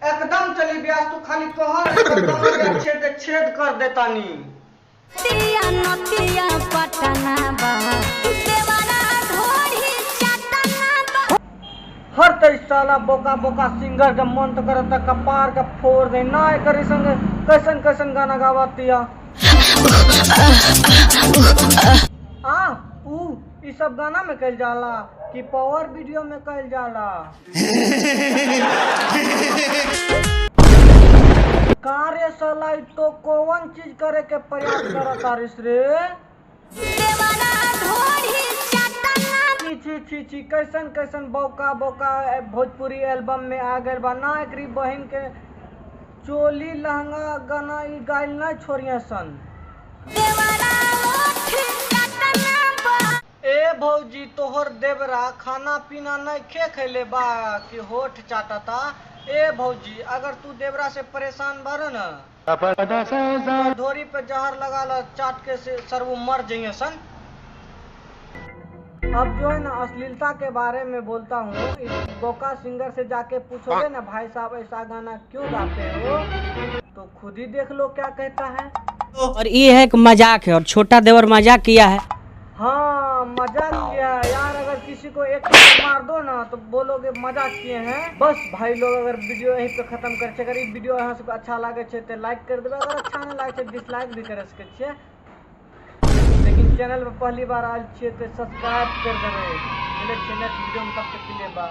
एकदम चली ब्यास तू खाली कहर छेद कर देता नी हर तेईस साला बोका बोका सिंगर का मन तो करता कपार का फोड़ दे ना करी संग कैसन कैसन गाना गावातिया ई सब गाना में कल जाला कि पावर वीडियो में कल जाला कार्य साला तो कौन चीज करे के प्रयास करता रे छी कैसन कैसन बौका बौका भोजपुरी एल्बम में आ गए बा ना एकरी बहन के चोली लहंगा गाना ई गाइल ना छोड़िए सन ए भौजी तोहर देवरा खाना पीना नहीं खैले बा कि होठ चाटता। ए भौजी अगर तू देवरा से परेशान बारो न धोरी पे जहर लगा ला चाट के से सर वो मर जाइए सन। अब जो है ना अश्लीलता के बारे में बोलता हूँ, इस बोका सिंगर से जाके पूछोगे ना भाई साहब ऐसा गाना क्यों गाते हो तो खुद ही देख लो क्या कहता है। और ये है कि मजाक है और छोटा देवर मजाक किया है। हाँ मजाक किया है यार, अगर किसी को एक मार दो ना तो बोलोगे मजाक किए हैं। बस भाई लोग अगर वीडियो यहीं पे खत्म कर करी, वीडियो यहाँ से अच्छा लगे तो लाइक कर देवे, अगर अच्छा नहीं लगे डिसलाइक भी कर सके, लेकिन चैनल पर पहली बार आए तो सब्सक्राइब कर देवे। नेक्स्ट वीडियो में तब तक के लिए बाय।